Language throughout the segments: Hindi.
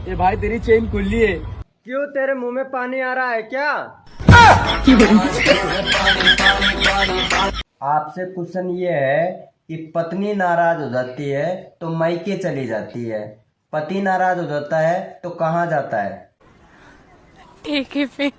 ये भाई तेरी चेन खुली है। क्यों, तेरे मुंह में पानी आ रहा है क्या? आपसे क्वेश्चन ये है कि पत्नी नाराज हो जाती है तो मायके चली जाती है, पति नाराज हो जाता है तो कहाँ जाता है? ठेके पे।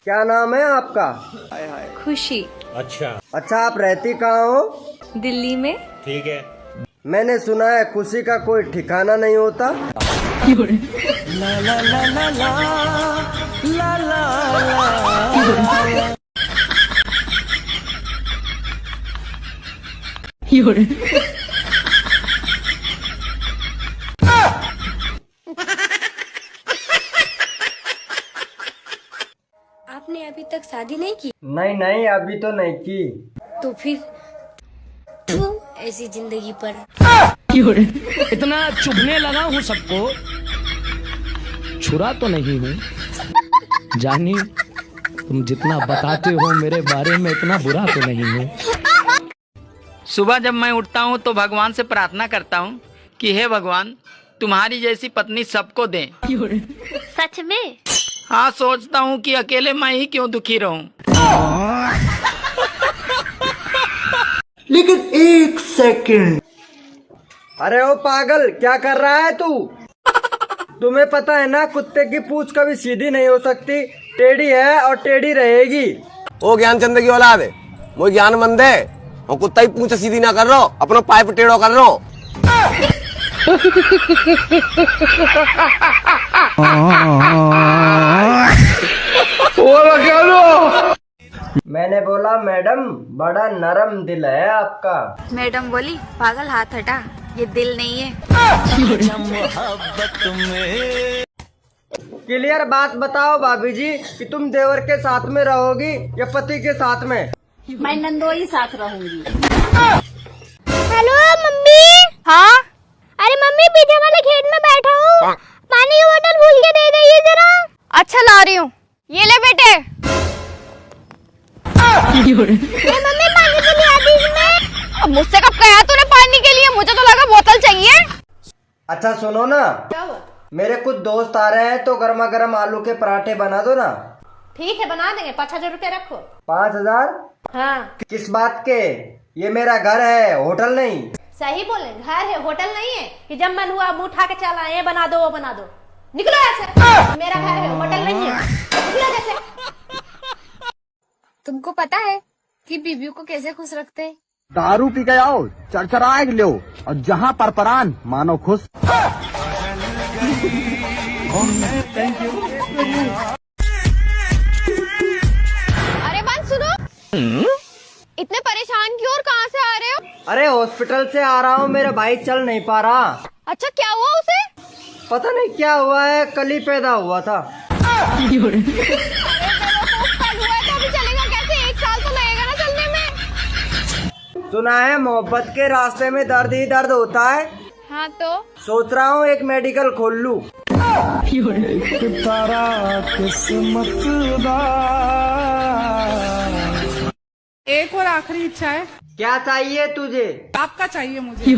क्या नाम है आपका? खुशी। अच्छा, आप रहती कहाँ हो? दिल्ली में। ठीक है। मैंने सुना है खुशी का कोई ठिकाना नहीं होता। ला ला ला ला ला ला ला। आपने अभी तक शादी नहीं की? नहीं नहीं, अभी तो नहीं की। तो फिर ऐसी जिंदगी पर। इतना चुभने लगा हूँ सबको, छुरा तो नहीं हूँ। जानी, तुम जितना बताते हो मेरे बारे में इतना बुरा तो नहीं हूँ। सुबह जब मैं उठता हूँ तो भगवान से प्रार्थना करता हूँ कि हे भगवान, तुम्हारी जैसी पत्नी सबको दें। सच में? हाँ, सोचता हूँ कि अकेले मैं ही क्यों दुखी रहूं। लेकिन एक सेकंड, अरे ओ पागल, क्या कर रहा है तू? तुम्हें पता है ना, कुत्ते की पूंछ कभी सीधी नहीं हो सकती, टेढ़ी है और टेढ़ी रहेगी। ओ ज्ञानचंद की औलाद है, वो ज्ञानमंद है और कुत्ता ही पूंछ सीधी ना कर रो, अपना पाइप टेढ़ो कर रो। मैंने बोला मैडम, बड़ा नरम दिल है आपका। मैडम बोली पागल हाथ हटा, ये दिल नहीं है। क्लियर बात बताओ भाभी जी कि तुम देवर के साथ में रहोगी या पति के साथ में? मैं नंदोई साथ रहूंगी। Hello mummy. हाँ? अरे मम्मी, पीछे वाले खेत में बैठा हूँ, पानी की बोतल भूल के दे दीजिए जरा। अच्छा, ला रही हूँ, ये ले बेटे। मम्मी, पानी तो ले आती इसमें। अब मुझसे कब कहा तूने पानी के लिए? मुझे तो लगा बोतल चाहिए। अच्छा सुनो ना, मेरे कुछ दोस्त आ रहे हैं तो गर्मा गर्म आलू के पराठे बना दो ना। ठीक है, बना देंगे। 5,000 रुपया रखो। 5,000? हाँ। किस बात के? ये मेरा घर है, होटल नहीं। सही बोले, घर है, होटल नहीं है कि जब मन हुआ मुंह उठा के चला, ये बना दो वो बना दो। निकलो ऐसे। मेरा घर है, होटल नहीं है। निकलो जैसे। तुमको पता है कि बीवियों को कैसे खुश रखते हैं? दारू पी के आओ, चरचराए लो, और जहाँ परपरान मानो खुश। अरे बात सुनो, इतने परेशान क्यों और कहाँ से आ रहे हो? अरे हॉस्पिटल से आ रहा हूँ, मेरा भाई चल नहीं पा रहा। अच्छा, क्या हुआ उसे? पता नहीं क्या हुआ है, कल ही पैदा हुआ था। कल हुआ है तो अभी चलेगा कैसे? 1 साल तो लगेगा ना चलने में। सुना है मोहब्बत के रास्ते में दर्द ही दर्द होता है। हाँ तो सोच रहा हूँ एक मेडिकल खोल लूं। एक और आखिरी इच्छा है। क्या चाहिए तुझे? आपका चाहिए मुझे।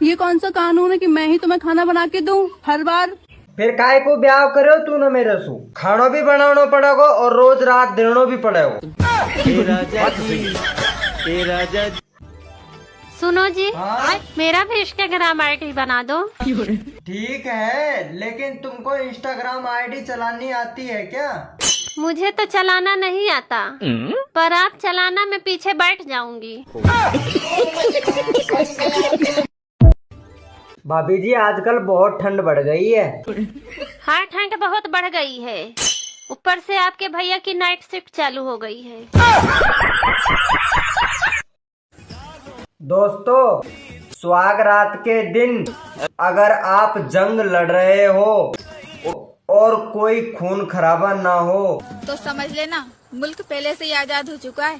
ये कौन सा कानून है कि मैं ही तुम्हें खाना बना के दूं हर बार? फिर काय को ब्याह करो तू न मेरे सु, खाना भी बनाना पड़ेगा और रोज रात देना भी पड़ेगा। सुनो जी, हाँ? मेरा भी इंस्टाग्राम आईडी बना दो। ठीक है, लेकिन तुमको इंस्टाग्राम आईडी चलानी आती है क्या? मुझे तो चलाना नहीं आता, पर आप चलाना, मैं पीछे बैठ जाऊंगी। भाभी जी, आजकल बहुत ठंड बढ़ गई है। हाँ, ठंड बहुत बढ़ गई है, ऊपर से आपके भैया की नाइट शिफ्ट चालू हो गई है। दोस्तों, सुहाग रात के दिन अगर आप जंग लड़ रहे हो और कोई खून खराबा ना हो तो समझ लेना मुल्क पहले से ही आजाद हो चुका है।